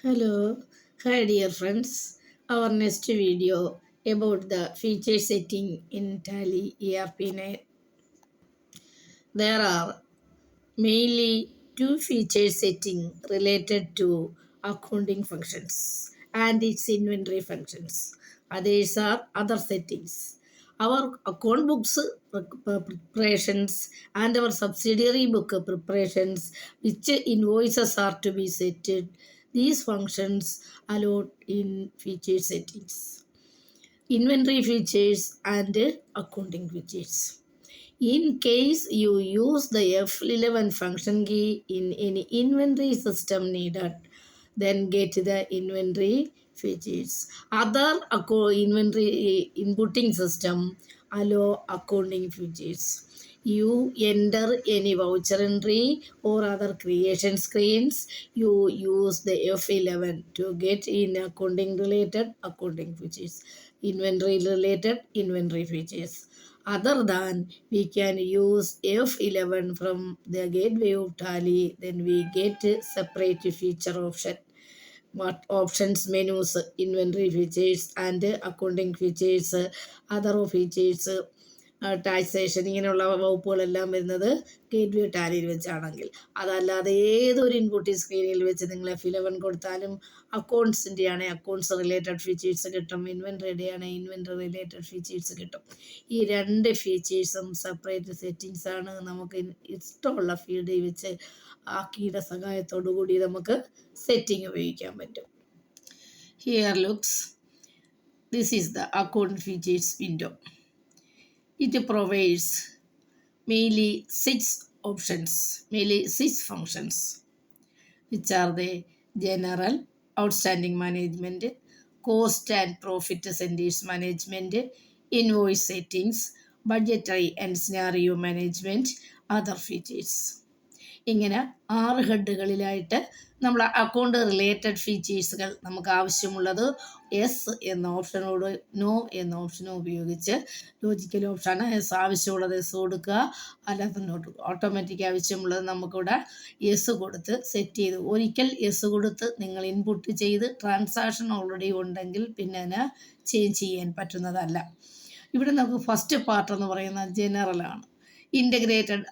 Hello, hi dear friends. Our next video about the feature setting in Tally ERP9. There are mainly two feature setting related to accounting functions and its inventory functions. Others are other settings. Our account books preparations and our subsidiary book preparations, which invoices are to be setted. These functions allowed in feature settings, inventory features and accounting features. In case you use the F11 function key in any inventory system needed, then get the inventory features. Other inventory inputting system allow accounting features. You enter any voucher entry or other creation screens, you use the F11 to get in accounting related accounting features, inventory related inventory features. Other than we can use F11 from the gateway of Tally, then we get a separate feature option. What options, menus, inventory features and accounting features, other features, taxation ഇങ്ങനെയുള്ള വകുപ്പുകളെല്ലാം വരുന്നത് gate വേ ടാലിയിൽ വെച്ചാണെങ്കിൽ, അതല്ലാതെ ഏതൊരു inputting സ്ക്രീനിൽ വെച്ച് നിങ്ങൾ F11 കൊടുത്താലും അക്കൗണ്ട്സിൻ്റെ ആണ് accounts related features കിട്ടും, ഇൻവെൻട്രിയുടെ ആണ് ഇൻവെൻട്രി റിലേറ്റഡ് ഫീച്ചേഴ്സ് കിട്ടും. ഈ രണ്ട് ഫീച്ചേഴ്സും സെപ്പറേറ്റ് സെറ്റിങ്സ് ആണ്. നമുക്ക് ഇഷ്ടമുള്ള ഫീൽഡിൽ വെച്ച് ആ കീയുടെ സഹായത്തോടു കൂടി നമുക്ക് സെറ്റിംഗ് ഉപയോഗിക്കാൻ പറ്റും. Here looks, this is the account features window. It provides mainly six options, mainly six functions, which are the general, outstanding management, cost and profit centers management, invoice settings, budgetary and scenario management, other features. ഇങ്ങനെ 6 ഹെഡുകളിലായിട്ട് നമ്മൾ account related ഫീച്ചേഴ്സുകൾ നമുക്ക് ആവശ്യമുള്ളത് S എന്ന ഓപ്ഷനോട് no എന്ന ഓപ്ഷനോ ഉപയോഗിച്ച്, logical ഓപ്ഷനാണ് S ആവശ്യമുള്ളത് S കൊടുക്കുക, അല്ലാതെ നോട്ട് ഓട്ടോമാറ്റിക് ആവശ്യമുള്ളത് നമുക്കിവിടെ എസ് കൊടുത്ത് സെറ്റ് ചെയ്ത്, ഒരിക്കൽ എസ് കൊടുത്ത് നിങ്ങൾ ഇൻപുട്ട് ചെയ്ത് ട്രാൻസാക്ഷൻ ഓൾറെഡി ഉണ്ടെങ്കിൽ പിന്നെ അതിനെ ചേഞ്ച് ചെയ്യാൻ പറ്റുന്നതല്ല. ഇവിടെ നമുക്ക് ഫസ്റ്റ് പാർട്ട് എന്ന് പറയുന്നത് ജനറലാണ്, integrated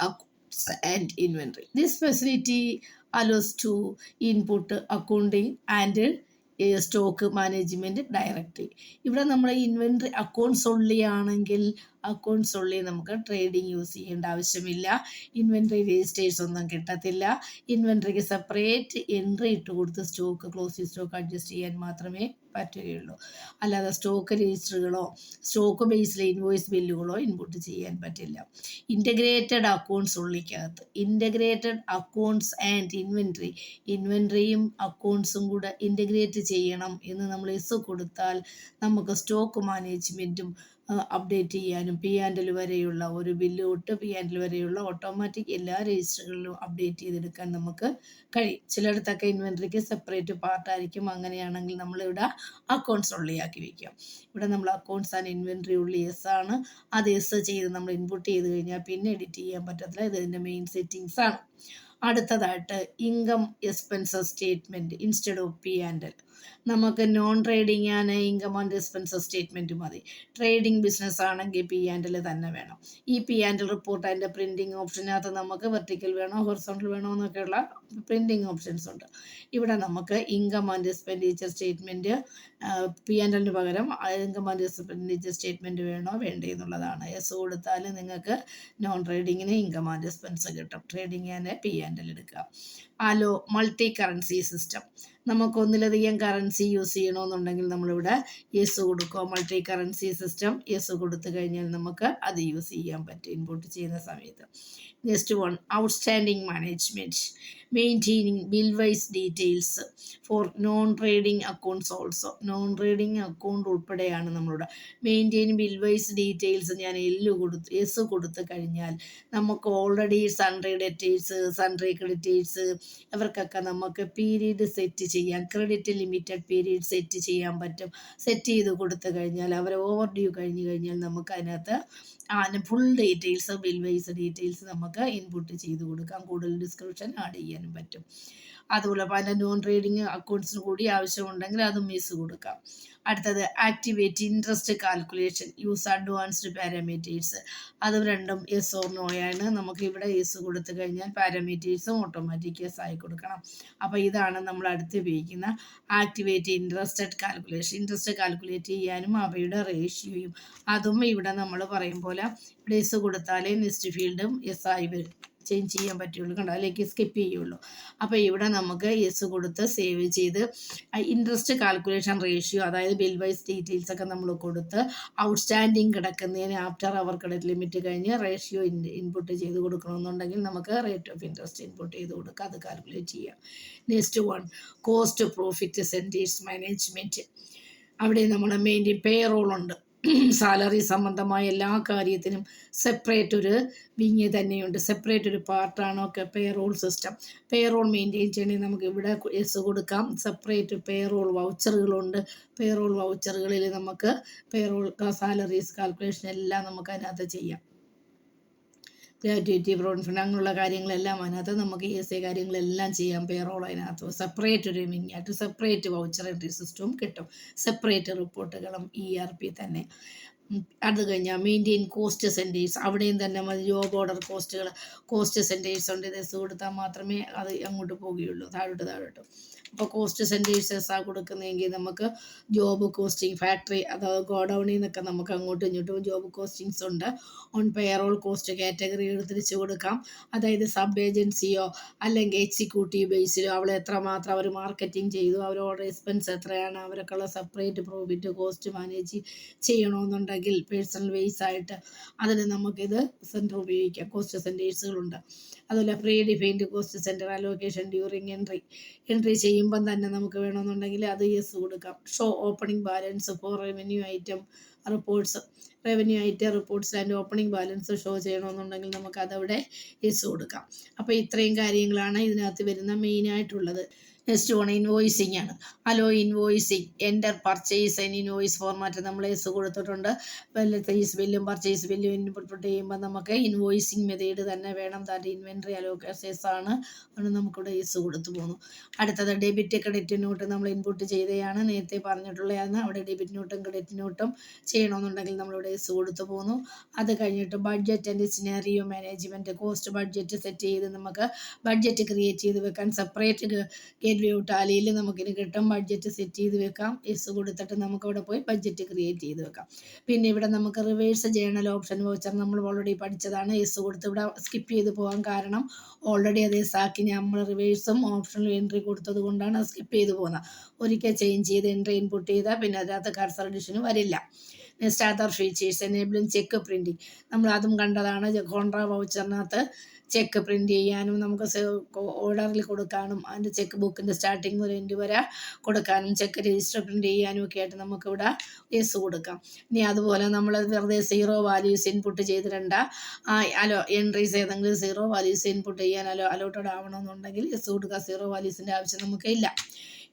and inventory. This facility allows to input accounting and stock management direct. ഇവിടെ നമ്മൾ ഇൻവെൻട്രി അക്കൗണ്ട്സ് ഉള്ളി ആണെങ്കിൽ അക്കൗണ്ട്സ് ഉള്ളി നമുക്ക് ട്രേഡിംഗ് യൂസ് ചെയ്യേണ്ട ആവശ്യമില്ല, ഇൻവെൻട്രി രജിസ്റ്റേഴ്സ് ഒന്നും കിട്ടത്തില്ല. ഇൻവെൻട്രിക്ക് സെപ്പറേറ്റ് എൻട്രി ഇട്ട് കൊടുത്ത് സ്റ്റോക്ക് ക്ലോസിംഗ് സ്റ്റോക്ക് അഡ്ജസ്റ്റ് ചെയ്യാൻ മാത്രമേ പറ്റുകയുള്ളൂ. അല്ലാതെ സ്റ്റോക്ക് രജിസ്റ്ററുകളോ സ്റ്റോക്ക് ബേസിലെ ഇൻവോയ്സ് ബില്ലുകളോ ഇൻപുട്ട് ചെയ്യാൻ പറ്റില്ല. ഇൻ്റഗ്രേറ്റഡ് അക്കൗണ്ട്സ് ഉള്ളിക്കകത്ത് ഇൻ്റഗ്രേറ്റഡ് അക്കൗണ്ട്സ് ആൻഡ് ഇൻവെൻട്രി, ഇൻവെൻട്രിയും അക്കൗണ്ട്സും കൂടെ ഇൻ്റഗ്രേറ്റ് ചെയ്യണം എന്ന് നമ്മൾ എസ് കൊടുത്താൽ നമുക്ക് സ്റ്റോക്ക് മാനേജ്മെൻറ്റും അപ്ഡേറ്റ് ചെയ്യാനും P&L വരെയുള്ള ഒരു ബില്ല് തൊട്ട് P&L വരെയുള്ള ഓട്ടോമാറ്റിക് എല്ലാ രജിസ്റ്ററുകളിലും അപ്ഡേറ്റ് ചെയ്തെടുക്കാൻ നമുക്ക് കഴിയും. ചിലയിടത്തൊക്കെ ഇൻവെൻട്രിക്ക് സെപ്പറേറ്റ് പാർട്ടായിരിക്കും. അങ്ങനെയാണെങ്കിൽ നമ്മളിവിടെ അക്കൗണ്ട്സ് ഉള്ളിയാക്കി വയ്ക്കാം. ഇവിടെ നമ്മൾ അക്കൗണ്ട്സ് ആൻഡ് ഇൻവെൻട്രി ഉള്ളി എസ് ആണ്. അത് എസ് ചെയ്ത് നമ്മൾ ഇൻപുട്ട് ചെയ്ത് കഴിഞ്ഞാൽ പിന്നെ എഡിറ്റ് ചെയ്യാൻ പറ്റത്തില്ല. ഇത് ഇതിൻ്റെ മെയിൻ സെറ്റിങ്സ് ആണ്. അടുത്തതായിട്ട് income expenses statement instead of P&L. നമുക്ക് നോൺ ട്രേഡിംഗ് ആണ് ഇൻകം ആൻഡ് എക്സ്പെൻസസ് സ്റ്റേറ്റ്മെൻറ്റ് മതി. ട്രേഡിംഗ് ബിസിനസ് ആണെങ്കിൽ P&L തന്നെ വേണം. ഈ P&L റിപ്പോർട്ട് അതിൻ്റെ പ്രിൻറ്റിംഗ് ഓപ്ഷനകത്ത് നമുക്ക് വെർട്ടിക്കൽ വേണോ ഹൊറിസോണ്ടൽ വേണോ എന്നൊക്കെയുള്ള പ്രിൻറ്റിംഗ് ഓപ്ഷൻസ് ഉണ്ട്. ഇവിടെ നമുക്ക് ഇൻകം ആൻഡ് എക്സ്പെൻഡിച്ചർ സ്റ്റേറ്റ്മെൻറ്റ് P&Lന് പകരം ഇൻകം ആൻഡ് എക്സ്പെൻഡിച്ചർ സ്റ്റേറ്റ്മെൻറ്റ് വേണോ വേണ്ടേ എന്നുള്ളതാണ്. എസ് കൊടുത്താൽ നിങ്ങൾക്ക് നോൺ ട്രേഡിങ്ങിന് ഇൻകം ആൻഡ് എക്സ്പെൻസ് കിട്ടും, ട്രേഡിങ്ങിന് P&L എടുക്കുക. അലോ മൾട്ടി കറൻസി സിസ്റ്റം, നമുക്ക് ഒന്നിലധികം കറൻസി യൂസ് ചെയ്യണമെന്നുണ്ടെങ്കിൽ നമ്മളിവിടെ യെസ് കൊടുക്കുക. മൾട്ടി കറൻസി സിസ്റ്റം യെസ് കൊടുത്തു കഴിഞ്ഞാൽ നമുക്ക് അത് യൂസ് ചെയ്യാൻ പറ്റും ഇൻപുട്ട് ചെയ്യുന്ന സമയത്ത്. Next one, outstanding management, maintaining bill wise details for non trading accounts also. Non trading account ഉൾപ്പെടെയാണ് നമ്മളിവിടെ മെയിൻറ്റെയിൻ ബിൽ വൈസ് ഡീറ്റെയിൽസ്. ഞാൻ എസ് കൊടുത്തു കഴിഞ്ഞാൽ നമുക്ക് already sundry debtors sundry creditors ഇവർക്കൊക്കെ നമുക്ക് പീരീഡ് സെറ്റ് ചെയ്യാൻ, ക്രെഡിറ്റ് ലിമിറ്റഡ് പീരീഡ് സെറ്റ് ചെയ്യാൻ പറ്റും. സെറ്റ് ചെയ്ത് കൊടുത്തു കഴിഞ്ഞാൽ അവർ ഓവർ ഡ്യൂ കഴിഞ്ഞ് കഴിഞ്ഞാൽ നമുക്ക് അതിനകത്ത് full details bill wise details നമുക്ക് ഇൻപുട്ട് ചെയ്ത് കൊടുക്കാം. കൂടുതൽ ഡിസ്ക്രിപ്ഷൻ ആഡ് ചെയ്യാനും പറ്റും. അതുപോലെ പല നോൺ ട്രേഡിങ് അക്കൗണ്ട്സിന് കൂടി ആവശ്യമുണ്ടെങ്കിൽ അതും യെസ് കൊടുക്കാം. അടുത്തത് activate interest calculation use advanced parameters, അതും രണ്ടും യെസ് ഓർ നോ ആണ്. നമുക്ക് ഇവിടെ യെസ് കൊടുത്തു കഴിഞ്ഞാൽ പാരാമീറ്റേഴ്സും ഓട്ടോമാറ്റിക് യെസ് ആയി കൊടുക്കണം. അപ്പോൾ ഇതാണ് നമ്മൾ അടുത്ത് ഉപയോഗിക്കുന്ന activate interested calculation. Interest calculate ചെയ്യാനും അവയുടെ റേഷ്യോയും അതും ഇവിടെ നമ്മൾ പറയും പോലെ ഇവിടെ യെസ് കൊടുത്താലേ നെക്സ്റ്റ് ഫീൽഡും യെസ് ആയി വരും, ചേഞ്ച് ചെയ്യാൻ പറ്റുള്ളൂ. കണ്ടോ, അതിലേക്ക് സ്കിപ്പ് ചെയ്യുള്ളൂ. അപ്പോൾ ഇവിടെ നമുക്ക് യെസ് കൊടുത്ത് സേവ് ചെയ്ത് ഇൻട്രസ്റ്റ് കാൽക്കുലേഷൻ റേഷ്യോ, അതായത് ബിൽ വൈസ് ഡീറ്റെയിൽസ് ഒക്കെ നമ്മൾ കൊടുത്ത് ഔട്ട്സ്റ്റാൻഡിങ് കിടക്കുന്നതിന് ആഫ്റ്റർ അവർ ക്രെഡിറ്റ് ലിമിറ്റ് കഴിഞ്ഞ് റേഷ്യോ ഇൻപുട്ട് ചെയ്ത് കൊടുക്കണമെന്നുണ്ടെങ്കിൽ നമുക്ക് റേറ്റ് ഓഫ് ഇൻട്രസ്റ്റ് ഇൻപുട്ട് ചെയ്ത് കൊടുക്കുക, അത് കാൽക്കുലേറ്റ് ചെയ്യാം. Next one cost profit centres management. അവിടെ നമ്മൾ മെയിൻറ്റെയിൻ പേറോൾ ഉണ്ട്. സാലറി സംബന്ധമായ എല്ലാ കാര്യത്തിനും സെപ്പറേറ്റ് ഒരു വിങ് തന്നെയുണ്ട്, സെപ്പറേറ്റ് ഒരു പാർട്ടാണ് ഒക്കെ പേറോൾ സിസ്റ്റം. പേറോൾ മെയിൻറ്റെയിൻ ചെയ്യണമെങ്കിൽ നമുക്ക് ഇവിടെ എസ് കൊടുക്കാം. സെപ്പറേറ്റ് പേറോൾ വൗച്ചറുകളുണ്ട്. പേറോൾ വൗച്ചറുകളിൽ നമുക്ക് പേറോൾ സാലറീസ് കാൽക്കുലേഷൻ എല്ലാം നമുക്ക് അതിനകത്ത് ചെയ്യാം. ഗ്രാറ്റുവിറ്റി, പ്രൊവിഡൻറ്റ് അങ്ങനെയുള്ള കാര്യങ്ങളെല്ലാം അതിനകത്ത് നമുക്ക് കാര്യങ്ങളെല്ലാം ചെയ്യാം. പേറോൾ അതിനകത്ത് സെപ്പറേറ്റ് ഒരു വിങ്ങായിട്ട് സെപ്പറേറ്റ് വൗച്ചർ എൻട്രി സിസ്റ്റവും കിട്ടും, സെപ്പറേറ്റ് റിപ്പോർട്ടുകളും ERP തന്നെ. അത് കഴിഞ്ഞാൽ മെയിൻറ്റെയിൻ കോസ്റ്റ് സെൻറ്റേഴ്സ്, അവിടെയും തന്നെ മതി ജോബ് ഓർഡർ കോസ്റ്റ് സെൻറ്റേഴ്സ് ഉണ്ട്. ഇത് കൊടുത്താൽ മാത്രമേ അത് അങ്ങോട്ട് പോവുകയുള്ളൂ, താഴോട്ട്. അപ്പോൾ കോസ്റ്റ് സെൻറ്റേഴ്സ് കൊടുക്കുന്നതെങ്കിൽ നമുക്ക് ജോബ് കോസ്റ്റിംഗ്, ഫാക്ടറി അതായത് ഗോഡൗണിൽ നിന്നൊക്കെ നമുക്ക് അങ്ങോട്ടും ഇങ്ങോട്ടും ജോബ് കോസ്റ്റിങ്സ് ഉണ്ട്. ഓൺ പെയറോൾ കോസ്റ്റ് കാറ്റഗറികൾ തിരിച്ചു കൊടുക്കാം. അതായത് സബ് ഏജൻസിയോ അല്ലെങ്കിൽ എക്സിക്യൂട്ടീവ് ബേസിലോ അവളെ എത്രമാത്രം അവർ മാർക്കറ്റിംഗ് ചെയ്തു, അവരോട് എക്സ്പെൻസ് എത്രയാണ്, അവരൊക്കെയുള്ള സെപ്പറേറ്റ് പ്രോഫിറ്റ് കോസ്റ്റ് മാനേജ് ചെയ്യണമെന്നുണ്ടെങ്കിൽ പേഴ്സണൽ ബേസ് ആയിട്ട് അതിന് നമുക്കിത് സെൻറ്റർ ഉപയോഗിക്കാം. കോസ്റ്റ് സെൻറ്റേഴ്സുകളുണ്ട്. അതുപോലെ pre defined cost center allocation during entry ചെയ്യുമ്പം തന്നെ നമുക്ക് വേണമെന്നുണ്ടെങ്കിൽ അത് യെസ് കൊടുക്കാം. Show opening balance for revenue item reports and opening balance show ചെയ്യണമെന്നുണ്ടെങ്കിൽ നമുക്ക് അതവിടെ യെസ് കൊടുക്കാം. അപ്പോൾ ഇത്രയും കാര്യങ്ങളാണ് ഇതിനകത്ത് വരുന്ന മെയിനായിട്ടുള്ളത്. നെക്സ്റ്റ് വൺ ഇൻവോയ്സിങ് ആണ്. Hello invoicing, enter purchase and invoice format നമ്മൾ എസ് കൊടുത്തിട്ടുണ്ട്. സെയിൽസ് ബില്ലും പർച്ചേസ് ബില്ലും ഇൻപുട്ട് ചെയ്യുമ്പോൾ നമുക്ക് ഇൻവോയ്സിങ് മെത്തേഡ് തന്നെ വേണം. ദാറ്റ് ഇൻവെൻട്രി അലോക്കേഷൻസ് ആണ്, അതുകൊണ്ട് നമുക്കിവിടെ എസ് കൊടുത്തു പോകുന്നു. അടുത്തത് ഡെബിറ്റ് ക്രെഡിറ്റ് നോട്ട് നമ്മൾ ഇൻപുട്ട് ചെയ്തതാണ്, നേരത്തെ പറഞ്ഞിട്ടുള്ളതാണ്. അവിടെ ഡെബിറ്റ് നോട്ടും ക്രെഡിറ്റ് നോട്ടും ചെയ്യണമെന്നുണ്ടെങ്കിൽ നമ്മളിവിടെ എസ് കൊടുത്തു പോകുന്നു. അത് കഴിഞ്ഞിട്ട് budget and scenario management, cost budget set ചെയ്ത് നമുക്ക് ബഡ്ജറ്റ് ക്രിയേറ്റ് ചെയ്ത് വെക്കാൻ സെപ്പറേറ്റ് ടാലിയിൽ നമുക്കിന് കിട്ടും. ബഡ്ജറ്റ് സെറ്റ് ചെയ്ത് വെക്കാം. എസ് കൊടുത്തിട്ട് നമുക്കവിടെ പോയി ബഡ്ജറ്റ് ക്രിയേറ്റ് ചെയ്ത് വെക്കാം. പിന്നെ ഇവിടെ നമുക്ക് റിവേഴ്സ് ജേണൽ ഓപ്ഷൻ വൗച്ചർ നമ്മൾ ഓൾറെഡി പഠിച്ചതാണ്. എസ് കൊടുത്ത് ഇവിടെ സ്കിപ്പ് ചെയ്ത് പോകാൻ കാരണം ഓൾറെഡി അതേ സാക്കി നമ്മൾ റിവേഴ്സും ഓപ്ഷനിലും എൻട്രി കൊടുത്തത് കൊണ്ടാണ് സ്കിപ്പ് ചെയ്ത് പോകുന്നത്. ഒരിക്കൽ ചേഞ്ച് ചെയ്ത് എൻട്രി ഇൻപുട്ട് ചെയ്താൽ പിന്നെ അതിനകത്ത് കർസർ അഡിഷന് വരില്ല. Next other features enabling check printing, നമ്മൾ അതും കണ്ടതാണ്. കോൺട്രാ വൗച്ചറിനകത്ത് ചെക്ക് പ്രിൻറ്റ് ചെയ്യാനും നമുക്ക് ഓർഡറിൽ കൊടുക്കാനും അതിൻ്റെ ചെക്ക് ബുക്കിൻ്റെ സ്റ്റാർട്ടിങ് മുതൽ എൻഡ് വരെ കൊടുക്കാനും ചെക്ക് രജിസ്റ്റർ പ്രിൻറ്റ് ചെയ്യാനും ഒക്കെ ആയിട്ട് നമുക്കിവിടെ എസ് കൊടുക്കാം. ഇനി അതുപോലെ നമ്മൾ വെറുതെ സീറോ വാല്യൂസ് ഇൻപുട്ട് ചെയ്തിട്ടുണ്ട്, എൻട്രീസ് ഏതെങ്കിലും സീറോ വാല്യൂസ് ഇൻപുട്ട് ചെയ്യാൻ അലോട്ടഡ് ആവണമെന്നുണ്ടെങ്കിൽ എസ് കൊടുക്കുക. സീറോ വാല്യൂസിൻ്റെ ആവശ്യം നമുക്കില്ല.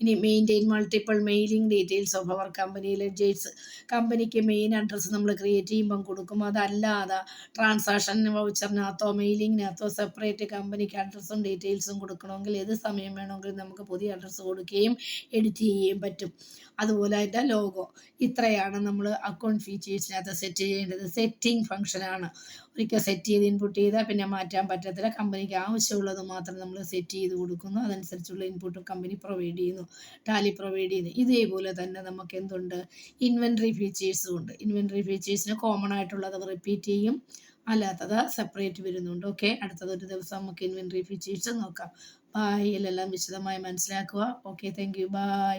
ഇനി maintain multiple mailing details of our company ledgers, കമ്പനിക്ക് മെയിൻ അഡ്രസ്സ് നമ്മൾ ക്രിയേറ്റ് ചെയ്യുമ്പം കൊടുക്കും. അതല്ലാതെ ട്രാൻസാക്ഷൻ വൗച്ചറിനകത്തോ മെയിലിങ്ങിനകത്തോ സെപ്പറേറ്റ് കമ്പനിക്ക് അഡ്രസ്സും ഡീറ്റെയിൽസും കൊടുക്കണമെങ്കിൽ ഏത് സമയം വേണമെങ്കിലും നമുക്ക് പുതിയ അഡ്രസ്സ് കൊടുക്കുകയും എഡിറ്റ് ചെയ്യുകയും പറ്റും. അതുപോലെ അതിൻ്റെ ലോഗോ. ഇത്രയാണ് നമ്മൾ അക്കൗണ്ട് ഫീച്ചേഴ്സിനകത്ത് സെറ്റ് ചെയ്യേണ്ടത്. സെറ്റിംഗ് ഫംഗ്ഷനാണ്. ഒരിക്കൽ സെറ്റ് ചെയ്ത് ഇൻപുട്ട് ചെയ്താൽ പിന്നെ മാറ്റാൻ പറ്റത്തില്ല. കമ്പനിക്ക് ആവശ്യമുള്ളത് മാത്രം നമ്മൾ സെറ്റ് ചെയ്ത് കൊടുക്കുന്നു, അതനുസരിച്ചുള്ള ഇൻപുട്ട് കമ്പനി പ്രൊവൈഡ് ചെയ്യുന്നു, ടാലി പ്രൊവൈഡ് ചെയ്യുന്നു. ഇതേപോലെ തന്നെ നമുക്ക് എന്തുണ്ട്, ഇൻവെൻട്രി ഫീച്ചേഴ്സും ഉണ്ട്. ഇൻവെൻട്രി ഫീച്ചേഴ്സിന് കോമൺ ആയിട്ടുള്ളത് റിപ്പീറ്റ് ചെയ്യും, അല്ലാത്തത് സെപ്പറേറ്റ് വരുന്നുണ്ട്. ഓക്കെ, അടുത്തതൊരു ദിവസം നമുക്ക് ഇൻവെൻട്രി ഫീച്ചേഴ്സ് നോക്കാം. ബായ്, എല്ലാം വിശദമായി മനസ്സിലാക്കുക. Okay, thank you, bye.